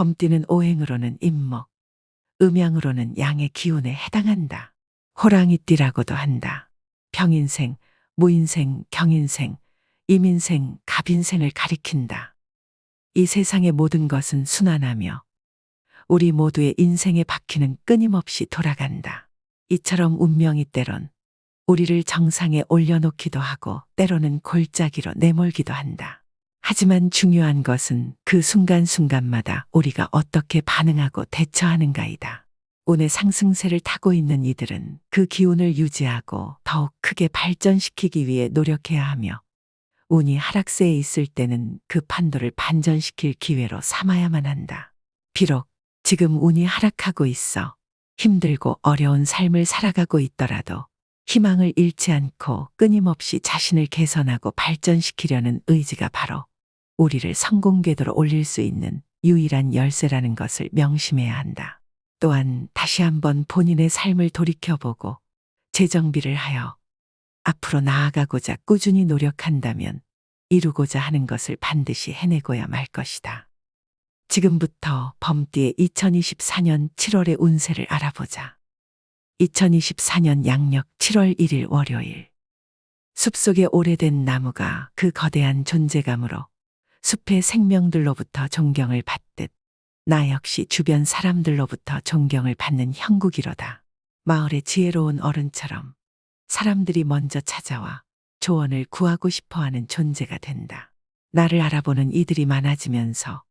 범띠는 오행으로는 임목, 음양으로는 양의 기운에 해당한다. 호랑이띠라고도 한다. 병인생, 무인생, 경인생, 임인생, 갑인생을 가리킨다. 이 세상의 모든 것은 순환하며 우리 모두의 인생의 바퀴는 끊임없이 돌아간다. 이처럼 운명이 때론 우리를 정상에 올려놓기도 하고 때로는 골짜기로 내몰기도 한다. 하지만 중요한 것은 그 순간순간마다 우리가 어떻게 반응하고 대처하는가이다. 운의 상승세를 타고 있는 이들은 그 기운을 유지하고 더욱 크게 발전시키기 위해 노력해야 하며 운이 하락세에 있을 때는 그 판도를 반전시킬 기회로 삼아야만 한다. 비록 지금 운이 하락하고 있어 힘들고 어려운 삶을 살아가고 있더라도 희망을 잃지 않고 끊임없이 자신을 개선하고 발전시키려는 의지가 바로 우리를 성공 궤도로 올릴 수 있는 유일한 열쇠라는 것을 명심해야 한다. 또한 다시 한번 본인의 삶을 돌이켜보고 재정비를 하여 앞으로 나아가고자 꾸준히 노력한다면 이루고자 하는 것을 반드시 해내고야 말 것이다. 지금부터 범띠의 2024년 7월의 운세를 알아보자. 2024년 양력 7월 1일 월요일. 숲속의 오래된 나무가 그 거대한 존재감으로 숲의 생명들로부터 존경을 받듯 나 역시 주변 사람들로부터 존경을 받는 형국이로다. 마을의 지혜로운 어른처럼 사람들이 먼저 찾아와 조언을 구하고 싶어하는 존재가 된다. 나를 알아보는 이들이 많아지면서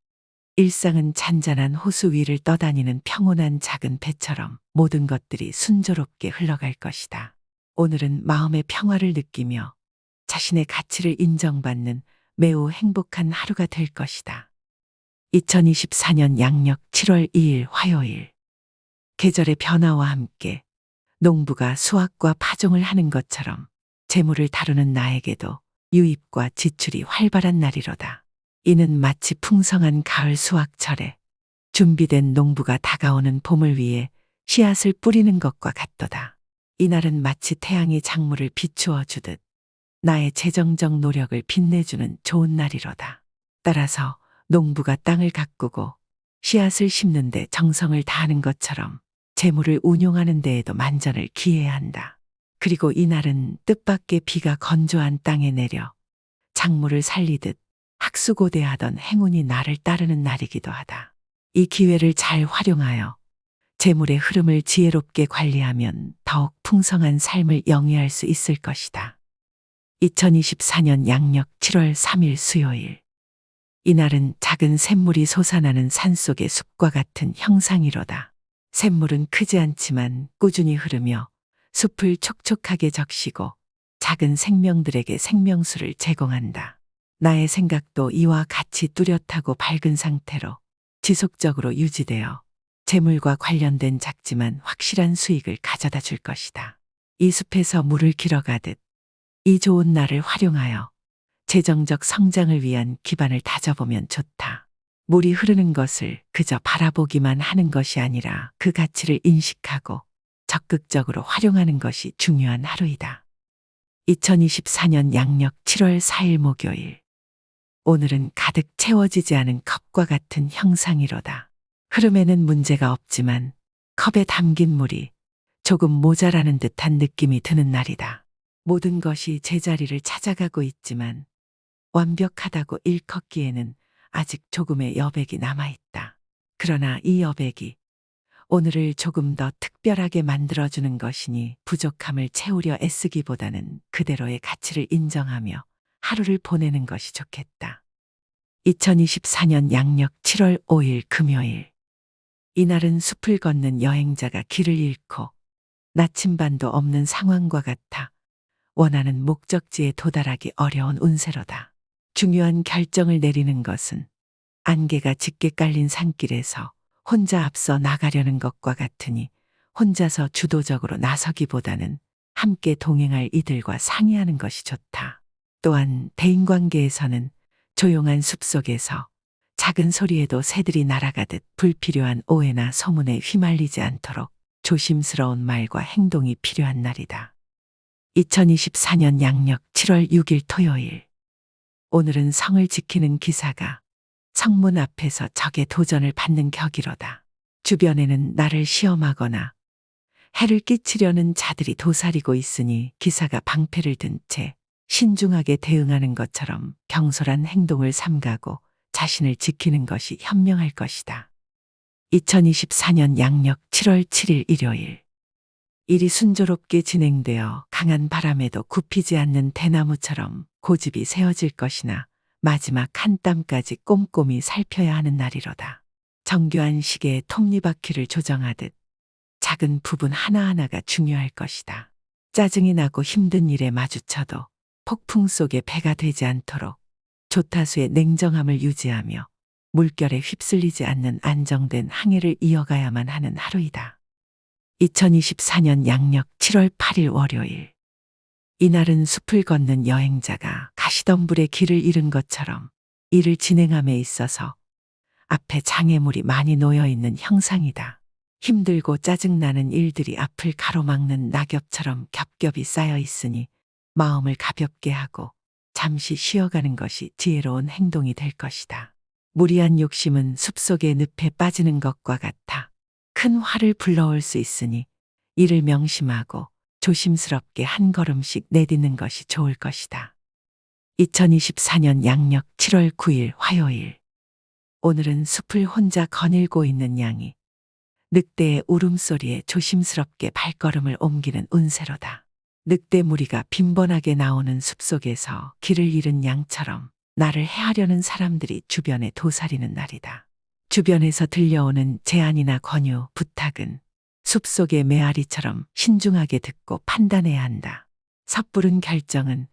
일상은 잔잔한 호수 위를 떠다니는 평온한 작은 배처럼 모든 것들이 순조롭게 흘러갈 것이다. 오늘은 마음의 평화를 느끼며 자신의 가치를 인정받는 매우 행복한 하루가 될 것이다. 2024년 양력 7월 2일 화요일. 계절의 변화와 함께 농부가 수확과 파종을 하는 것처럼 재물을 다루는 나에게도 유입과 지출이 활발한 날이로다. 이는 마치 풍성한 가을 수확철에 준비된 농부가 다가오는 봄을 위해 씨앗을 뿌리는 것과 같도다. 이날은 마치 태양이 작물을 비추어 주듯 나의 재정적 노력을 빛내주는 좋은 날이로다. 따라서 농부가 땅을 가꾸고 씨앗을 심는 데 정성을 다하는 것처럼 재물을 운용하는 데에도 만전을 기해야 한다. 그리고 이날은 뜻밖의 비가 건조한 땅에 내려 작물을 살리듯 학수고대하던 행운이 나를 따르는 날이기도 하다. 이 기회를 잘 활용하여 재물의 흐름을 지혜롭게 관리하면 더욱 풍성한 삶을 영위할 수 있을 것이다. 2024년 양력 7월 3일 수요일. 이날은 작은 샘물이 솟아나는 산속의 숲과 같은 형상이로다. 샘물은 크지 않지만 꾸준히 흐르며 숲을 촉촉하게 적시고 작은 생명들에게 생명수를 제공한다. 나의 생각도 이와 같이 뚜렷하고 밝은 상태로 지속적으로 유지되어 재물과 관련된 작지만 확실한 수익을 가져다 줄 것이다. 이 숲에서 물을 길어가듯 이 좋은 날을 활용하여 재정적 성장을 위한 기반을 다져보면 좋다. 물이 흐르는 것을 그저 바라보기만 하는 것이 아니라 그 가치를 인식하고 적극적으로 활용하는 것이 중요한 하루이다. 2024년 양력 7월 4일 목요일. 오늘은 가득 채워지지 않은 컵과 같은 형상이로다. 흐름에는 문제가 없지만 컵에 담긴 물이 조금 모자라는 듯한 느낌이 드는 날이다. 모든 것이 제자리를 찾아가고 있지만 완벽하다고 일컫기에는 아직 조금의 여백이 남아있다. 그러나 이 여백이 오늘을 조금 더 특별하게 만들어주는 것이니 부족함을 채우려 애쓰기보다는 그대로의 가치를 인정하며 하루를 보내는 것이 좋겠다. 2024년 양력 7월 5일 금요일. 이날은 숲을 걷는 여행자가 길을 잃고 나침반도 없는 상황과 같아 원하는 목적지에 도달하기 어려운 운세로다. 중요한 결정을 내리는 것은 안개가 짙게 깔린 산길에서 혼자 앞서 나가려는 것과 같으니 혼자서 주도적으로 나서기보다는 함께 동행할 이들과 상의하는 것이 좋다. 또한 대인관계에서는 조용한 숲속에서 작은 소리에도 새들이 날아가듯 불필요한 오해나 소문에 휘말리지 않도록 조심스러운 말과 행동이 필요한 날이다. 2024년 양력 7월 6일 토요일. 오늘은 성을 지키는 기사가 성문 앞에서 적의 도전을 받는 격이로다. 주변에는 나를 시험하거나 해를 끼치려는 자들이 도사리고 있으니 기사가 방패를 든 채 신중하게 대응하는 것처럼 경솔한 행동을 삼가고 자신을 지키는 것이 현명할 것이다. 2024년 양력 7월 7일 일요일. 일이 순조롭게 진행되어 강한 바람에도 굽히지 않는 대나무처럼 고집이 세워질 것이나 마지막 한 땀까지 꼼꼼히 살펴야 하는 날이로다. 정교한 시계의 톱니바퀴를 조정하듯 작은 부분 하나하나가 중요할 것이다. 짜증이 나고 힘든 일에 마주쳐도 폭풍 속에 배가 되지 않도록 조타수의 냉정함을 유지하며 물결에 휩쓸리지 않는 안정된 항해를 이어가야만 하는 하루이다. 2024년 양력 7월 8일 월요일. 이날은 숲을 걷는 여행자가 가시덤불에 길을 잃은 것처럼 일을 진행함에 있어서 앞에 장애물이 많이 놓여 있는 형상이다. 힘들고 짜증나는 일들이 앞을 가로막는 낙엽처럼 겹겹이 쌓여 있으니 마음을 가볍게 하고 잠시 쉬어가는 것이 지혜로운 행동이 될 것이다. 무리한 욕심은 숲속의 늪에 빠지는 것과 같아 큰 화를 불러올 수 있으니 이를 명심하고 조심스럽게 한 걸음씩 내딛는 것이 좋을 것이다. 2024년 양력 7월 9일 화요일. 오늘은 숲을 혼자 거닐고 있는 양이 늑대의 울음소리에 조심스럽게 발걸음을 옮기는 운세로다. 늑대 무리가 빈번하게 나오는 숲속에서 길을 잃은 양처럼 나를 해하려는 사람들이 주변에 도사리는 날이다. 주변에서 들려오는 제안이나 권유, 부탁은 숲속의 메아리처럼 신중하게 듣고 판단해야 한다. 섣부른 결정은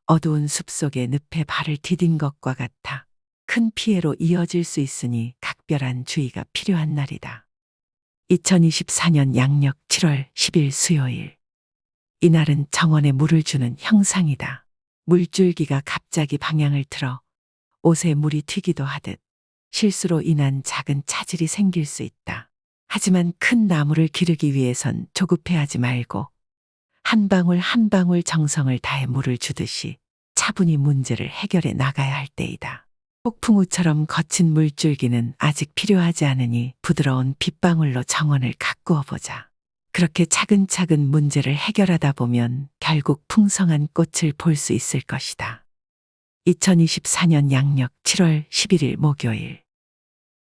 어두운 숲속의 늪에 발을 디딘 것과 같아 큰 피해로 이어질 수 있으니 각별한 주의가 필요한 날이다. 2024년 양력 7월 10일 수요일. 이날은 정원에 물을 주는 형상이다. 물줄기가 갑자기 방향을 틀어 옷에 물이 튀기도 하듯 실수로 인한 작은 차질이 생길 수 있다. 하지만 큰 나무를 기르기 위해선 조급해하지 말고 한 방울 한 방울 정성을 다해 물을 주듯이 차분히 문제를 해결해 나가야 할 때이다. 폭풍우처럼 거친 물줄기는 아직 필요하지 않으니 부드러운 빗방울로 정원을 가꾸어 보자. 그렇게 차근차근 문제를 해결하다 보면 결국 풍성한 꽃을 볼 수 있을 것이다. 2024년 양력 7월 11일 목요일.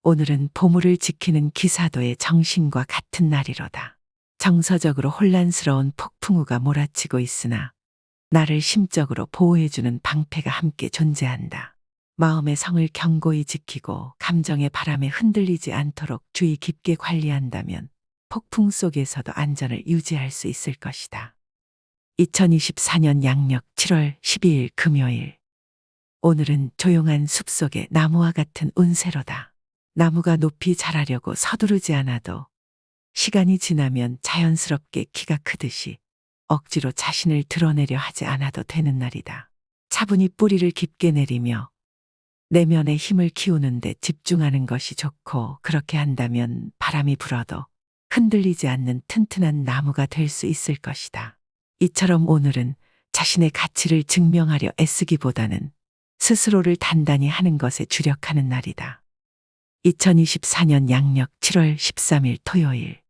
오늘은 보물을 지키는 기사도의 정신과 같은 날이로다. 정서적으로 혼란스러운 폭풍우가 몰아치고 있으나 나를 심적으로 보호해주는 방패가 함께 존재한다. 마음의 성을 견고히 지키고 감정의 바람에 흔들리지 않도록 주의 깊게 관리한다면 폭풍 속에서도 안전을 유지할 수 있을 것이다. 2024년 양력 7월 12일 금요일. 오늘은 조용한 숲속의 나무와 같은 운세로다. 나무가 높이 자라려고 서두르지 않아도 시간이 지나면 자연스럽게 키가 크듯이 억지로 자신을 드러내려 하지 않아도 되는 날이다. 차분히 뿌리를 깊게 내리며 내면의 힘을 키우는 데 집중하는 것이 좋고, 그렇게 한다면 바람이 불어도 흔들리지 않는 튼튼한 나무가 될 수 있을 것이다. 이처럼 오늘은 자신의 가치를 증명하려 애쓰기보다는 스스로를 단단히 하는 것에 주력하는 날이다. 2024년 양력 7월 13일 토요일.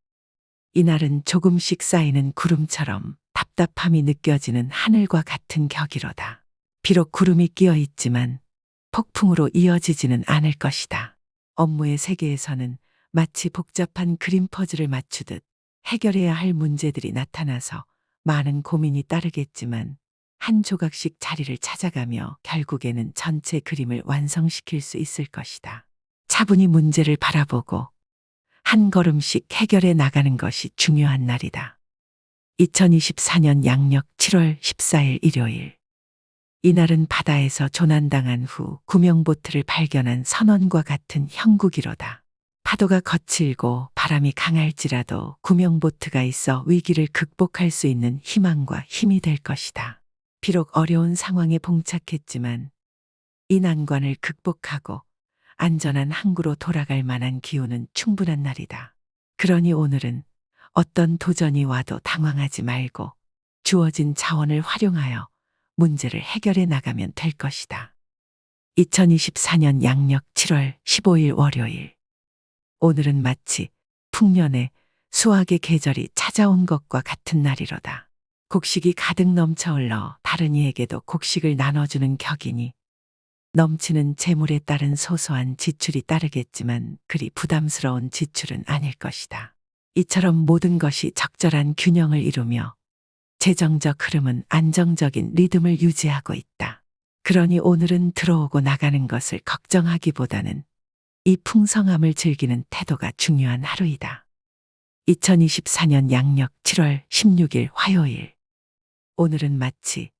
이날은 조금씩 쌓이는 구름처럼 답답함이 느껴지는 하늘과 같은 격이로다. 비록 구름이 끼어 있지만 폭풍으로 이어지지는 않을 것이다. 업무의 세계에서는 마치 복잡한 그림 퍼즐을 맞추듯 해결해야 할 문제들이 나타나서 많은 고민이 따르겠지만 한 조각씩 자리를 찾아가며 결국에는 전체 그림을 완성시킬 수 있을 것이다. 차분히 문제를 바라보고 한 걸음씩 해결해 나가는 것이 중요한 날이다. 2024년 양력 7월 14일 일요일. 이날은 바다에서 조난당한 후 구명보트를 발견한 선원과 같은 형국이로다. 파도가 거칠고 바람이 강할지라도 구명보트가 있어 위기를 극복할 수 있는 희망과 힘이 될 것이다. 비록 어려운 상황에 봉착했지만 이 난관을 극복하고 안전한 항구로 돌아갈 만한 기운은 충분한 날이다. 그러니 오늘은 어떤 도전이 와도 당황하지 말고 주어진 자원을 활용하여 문제를 해결해 나가면 될 것이다. 2024년 양력 7월 15일 월요일. 오늘은 마치 풍년의 수확의 계절이 찾아온 것과 같은 날이로다. 곡식이 가득 넘쳐 흘러 다른 이에게도 곡식을 나눠주는 격이니 넘치는 재물에 따른 소소한 지출이 따르겠지만 그리 부담스러운 지출은 아닐 것이다. 이처럼 모든 것이 적절한 균형을 이루며 재정적 흐름은 안정적인 리듬을 유지하고 있다. 그러니 오늘은 들어오고 나가는 것을 걱정하기보다는 이 풍성함을 즐기는 태도가 중요한 하루이다. 2024년 양력 7월 16일 화요일. 오늘은 마치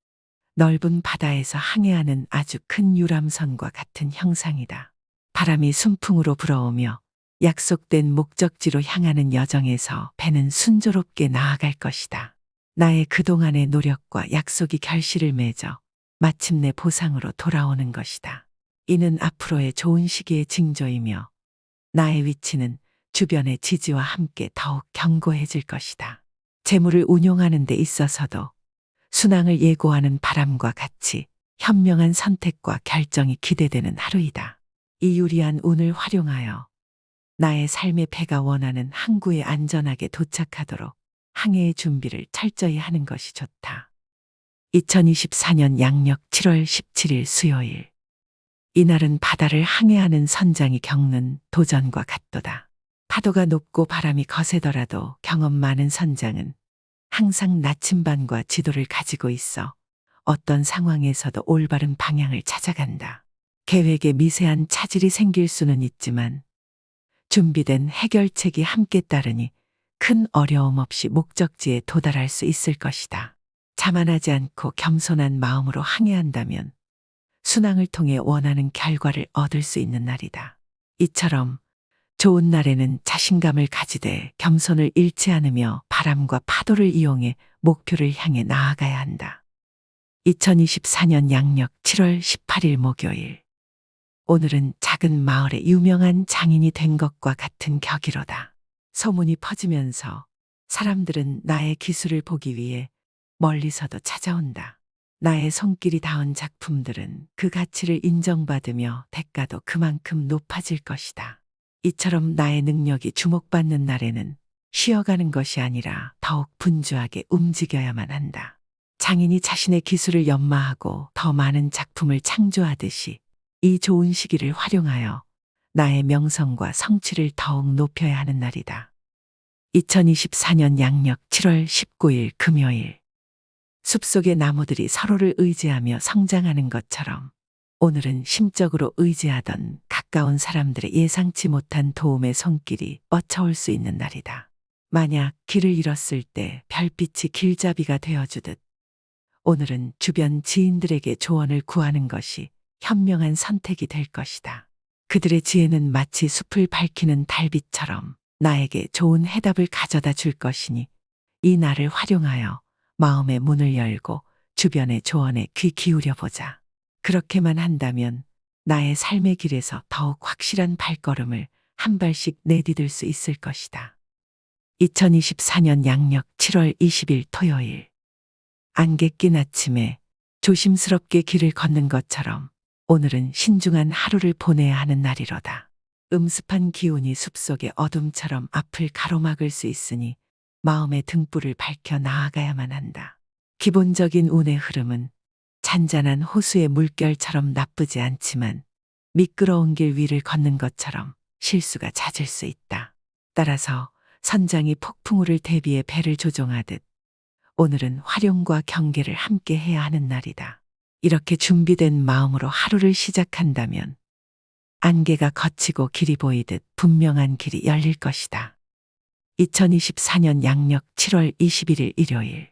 넓은 바다에서 항해하는 아주 큰 유람선과 같은 형상이다. 바람이 순풍으로 불어오며 약속된 목적지로 향하는 여정에서 배는 순조롭게 나아갈 것이다. 나의 그동안의 노력과 약속이 결실을 맺어 마침내 보상으로 돌아오는 것이다. 이는 앞으로의 좋은 시기의 징조이며 나의 위치는 주변의 지지와 함께 더욱 견고해질 것이다. 재물을 운용하는 데 있어서도 순항을 예고하는 바람과 같이 현명한 선택과 결정이 기대되는 하루이다. 이 유리한 운을 활용하여 나의 삶의 배가 원하는 항구에 안전하게 도착하도록 항해의 준비를 철저히 하는 것이 좋다. 2024년 양력 7월 17일 수요일. 이날은 바다를 항해하는 선장이 겪는 도전과 같도다. 파도가 높고 바람이 거세더라도 경험 많은 선장은 항상 나침반과 지도를 가지고 있어 어떤 상황에서도 올바른 방향을 찾아간다. 계획에 미세한 차질이 생길 수는 있지만 준비된 해결책이 함께 따르니 큰 어려움 없이 목적지에 도달할 수 있을 것이다. 자만하지 않고 겸손한 마음으로 항해한다면 순항을 통해 원하는 결과를 얻을 수 있는 날이다. 이처럼 좋은 날에는 자신감을 가지되 겸손을 잃지 않으며 바람과 파도를 이용해 목표를 향해 나아가야 한다. 2024년 양력 7월 18일 목요일. 오늘은 작은 마을에 유명한 장인이 된 것과 같은 격이로다. 소문이 퍼지면서 사람들은 나의 기술을 보기 위해 멀리서도 찾아온다. 나의 손길이 닿은 작품들은 그 가치를 인정받으며 대가도 그만큼 높아질 것이다. 이처럼 나의 능력이 주목받는 날에는 쉬어가는 것이 아니라 더욱 분주하게 움직여야만 한다. 장인이 자신의 기술을 연마하고 더 많은 작품을 창조하듯이 이 좋은 시기를 활용하여 나의 명성과 성취를 더욱 높여야 하는 날이다. 2024년 양력 7월 19일 금요일. 숲속의 나무들이 서로를 의지하며 성장하는 것처럼 오늘은 심적으로 의지하던 가까운 사람들의 예상치 못한 도움의 손길이 뻗쳐올 수 있는 날이다. 만약 길을 잃었을 때 별빛이 길잡이가 되어주듯 오늘은 주변 지인들에게 조언을 구하는 것이 현명한 선택이 될 것이다. 그들의 지혜는 마치 숲을 밝히는 달빛처럼 나에게 좋은 해답을 가져다 줄 것이니 이 날을 활용하여 마음의 문을 열고 주변의 조언에 귀 기울여 보자. 그렇게만 한다면 나의 삶의 길에서 더욱 확실한 발걸음을 한 발씩 내디딜 수 있을 것이다. 2024년 양력 7월 20일 토요일. 안개 낀 아침에 조심스럽게 길을 걷는 것처럼 오늘은 신중한 하루를 보내야 하는 날이로다. 음습한 기운이 숲속의 어둠처럼 앞을 가로막을 수 있으니 마음의 등불을 밝혀 나아가야만 한다. 기본적인 운의 흐름은 잔잔한 호수의 물결처럼 나쁘지 않지만 미끄러운 길 위를 걷는 것처럼 실수가 잦을 수 있다. 따라서 선장이 폭풍우를 대비해 배를 조종하듯 오늘은 활용과 경계를 함께 해야 하는 날이다. 이렇게 준비된 마음으로 하루를 시작한다면 안개가 걷히고 길이 보이듯 분명한 길이 열릴 것이다. 2024년 양력 7월 21일 일요일.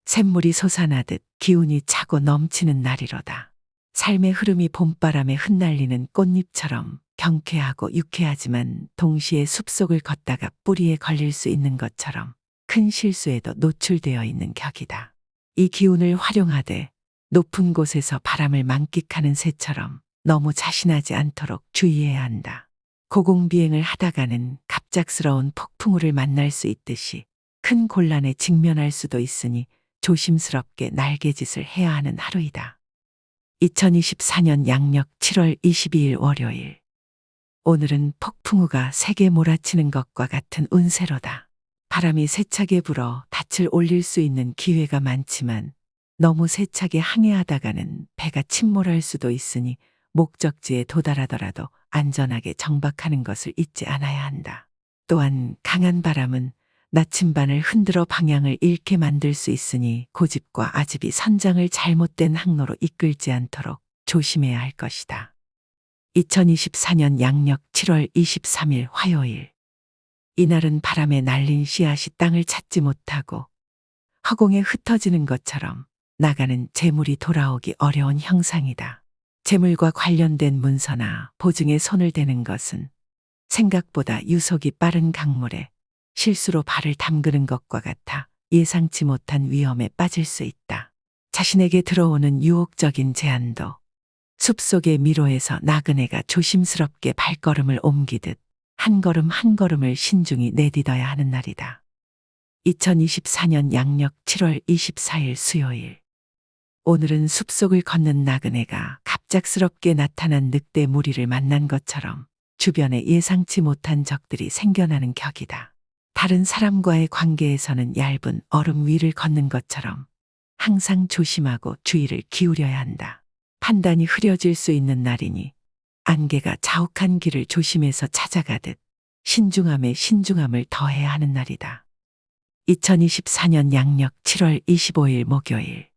샘물이 솟아나듯 기운이 차고 넘치는 날이로다. 삶의 흐름이 봄바람에 흩날리는 꽃잎처럼 경쾌하고 유쾌하지만 동시에 숲속을 걷다가 뿌리에 걸릴 수 있는 것처럼 큰 실수에도 노출되어 있는 격이다. 이 기운을 활용하되 높은 곳에서 바람을 만끽하는 새처럼 너무 자신하지 않도록 주의해야 한다. 고공비행을 하다가는 갑작스러운 폭풍우를 만날 수 있듯이 큰 곤란에 직면할 수도 있으니 조심스럽게 날개짓을 해야 하는 하루이다. 2024년 양력 7월 22일 월요일. 오늘은 폭풍우가 세게 몰아치는 것과 같은 운세로다. 바람이 세차게 불어 닻을 올릴 수 있는 기회가 많지만 너무 세차게 항해하다가는 배가 침몰할 수도 있으니 목적지에 도달하더라도 안전하게 정박하는 것을 잊지 않아야 한다. 또한 강한 바람은 나침반을 흔들어 방향을 잃게 만들 수 있으니 고집과 아집이 선장을 잘못된 항로로 이끌지 않도록 조심해야 할 것이다. 2024년 양력 7월 23일 화요일. 이날은 바람에 날린 씨앗이 땅을 찾지 못하고 허공에 흩어지는 것처럼 나가는 재물이 돌아오기 어려운 형상이다. 재물과 관련된 문서나 보증에 손을 대는 것은 생각보다 유속이 빠른 강물에 실수로 발을 담그는 것과 같아 예상치 못한 위험에 빠질 수 있다. 자신에게 들어오는 유혹적인 제안도 숲속의 미로에서 나그네가 조심스럽게 발걸음을 옮기듯 한 걸음 한 걸음을 신중히 내딛어야 하는 날이다. 2024년 양력 7월 24일 수요일. 오늘은 숲속을 걷는 나그네가 갑작스럽게 나타난 늑대 무리를 만난 것처럼 주변에 예상치 못한 적들이 생겨나는 격이다. 다른 사람과의 관계에서는 얇은 얼음 위를 걷는 것처럼 항상 조심하고 주의를 기울여야 한다. 판단이 흐려질 수 있는 날이니 안개가 자욱한 길을 조심해서 찾아가듯 신중함에 신중함을 더해야 하는 날이다. 2024년 양력 7월 25일 목요일.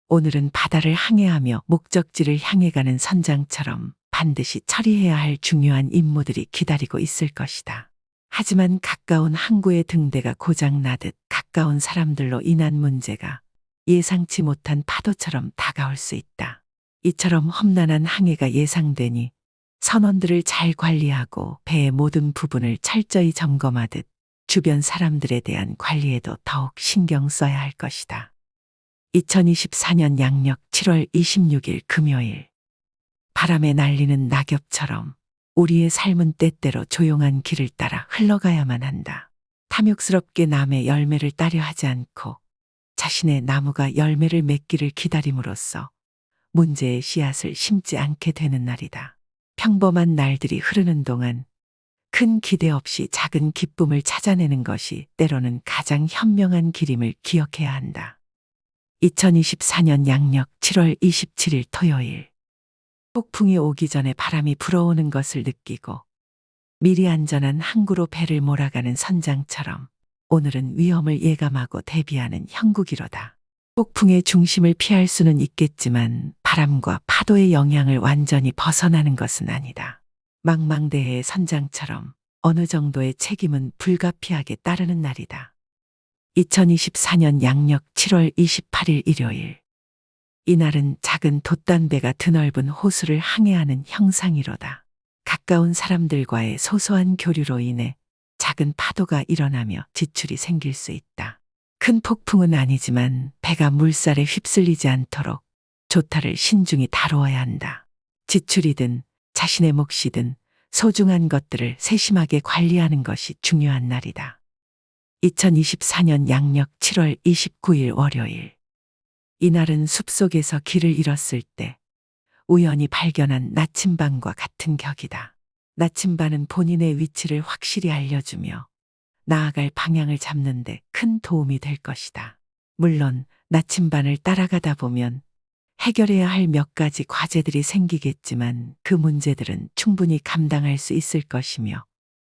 오늘은 바다를 항해하며 목적지를 향해 가는 선장처럼 반드시 처리해야 할 중요한 임무들이 기다리고 있을 것이다. 하지만 가까운 항구의 등대가 고장나듯 가까운 사람들로 인한 문제가 예상치 못한 파도처럼 다가올 수 있다. 이처럼 험난한 항해가 예상되니 선원들을 잘 관리하고 배의 모든 부분을 철저히 점검하듯 주변 사람들에 대한 관리에도 더욱 신경 써야 할 것이다. 2024년 양력 7월 26일 금요일. 바람에 날리는 낙엽처럼 우리의 삶은 때때로 조용한 길을 따라 흘러가야만 한다. 탐욕스럽게 남의 열매를 따려 하지 않고 자신의 나무가 열매를 맺기를 기다림으로써 문제의 씨앗을 심지 않게 되는 날이다. 평범한 날들이 흐르는 동안 큰 기대 없이 작은 기쁨을 찾아내는 것이 때로는 가장 현명한 길임을 기억해야 한다. 2024년 양력 7월 27일 토요일. 폭풍이 오기 전에 바람이 불어오는 것을 느끼고 미리 안전한 항구로 배를 몰아가는 선장처럼 오늘은 위험을 예감하고 대비하는 형국이로다. 폭풍의 중심을 피할 수는 있겠지만 바람과 파도의 영향을 완전히 벗어나는 것은 아니다. 망망대해의 선장처럼 어느 정도의 책임은 불가피하게 따르는 날이다. 2024년 양력 7월 28일 일요일. 이날은 작은 돛단배가 드넓은 호수를 항해하는 형상이로다. 가까운 사람들과의 소소한 교류로 인해 작은 파도가 일어나며 지출이 생길 수 있다. 큰 폭풍은 아니지만 배가 물살에 휩쓸리지 않도록 조타를 신중히 다루어야 한다. 지출이든 자신의 몫이든 소중한 것들을 세심하게 관리하는 것이 중요한 날이다. 2024년 양력 7월 29일 월요일. 이날은 숲속에서 길을 잃었을 때 우연히 발견한 나침반과 같은 격이다. 나침반은 본인의 위치를 확실히 알려주며 나아갈 방향을 잡는 데 큰 도움이 될 것이다. 물론 나침반을 따라가다 보면 해결해야 할 몇 가지 과제들이 생기겠지만 그 문제들은 충분히 감당할 수 있을 것이며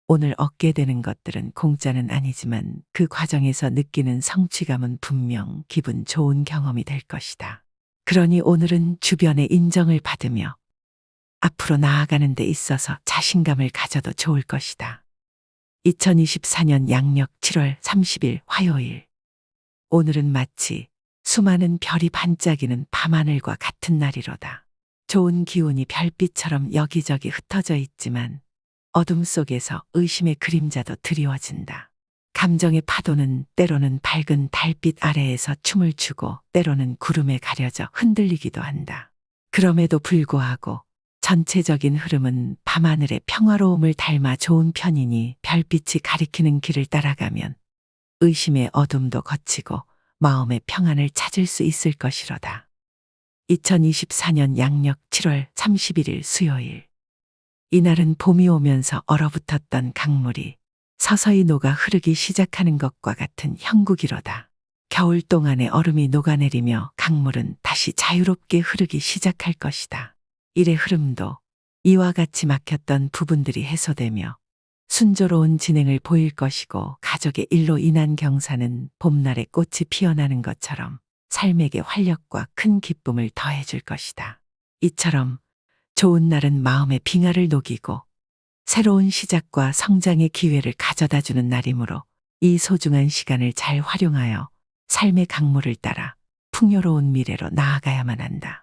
오늘 얻게 되는 것들은 공짜는 아니지만 그 과정에서 느끼는 성취감은 분명 기분 좋은 경험이 될 것이다. 그러니 오늘은 주변의 인정을 받으며 앞으로 나아가는 데 있어서 자신감을 가져도 좋을 것이다. 2024년 양력 7월 30일 화요일. 오늘은 마치 수많은 별이 반짝이는 밤하늘과 같은 날이로다. 좋은 기운이 별빛처럼 여기저기 흩어져 있지만 어둠 속에서 의심의 그림자도 드리워진다. 감정의 파도는 때로는 밝은 달빛 아래에서 춤을 추고 때로는 구름에 가려져 흔들리기도 한다. 그럼에도 불구하고 전체적인 흐름은 밤하늘의 평화로움을 닮아 좋은 편이니 별빛이 가리키는 길을 따라가면 의심의 어둠도 거치고 마음의 평안을 찾을 수 있을 것이로다. 2024년 양력 7월 31일 수요일. 이날은 봄이 오면서 얼어붙었던 강물이 서서히 녹아 흐르기 시작하는 것과 같은 형국이로다. 겨울 동안의 얼음이 녹아내리며 강물은 다시 자유롭게 흐르기 시작할 것이다. 일의 흐름도 이와 같이 막혔던 부분들이 해소되며 순조로운 진행을 보일 것이고, 가족의 일로 인한 경사는 봄날의 꽃이 피어나는 것처럼 삶에게 활력과 큰 기쁨을 더해줄 것이다. 이처럼 좋은 날은 마음의 빙하를 녹이고 새로운 시작과 성장의 기회를 가져다주는 날이므로 이 소중한 시간을 잘 활용하여 삶의 강물을 따라 풍요로운 미래로 나아가야만 한다.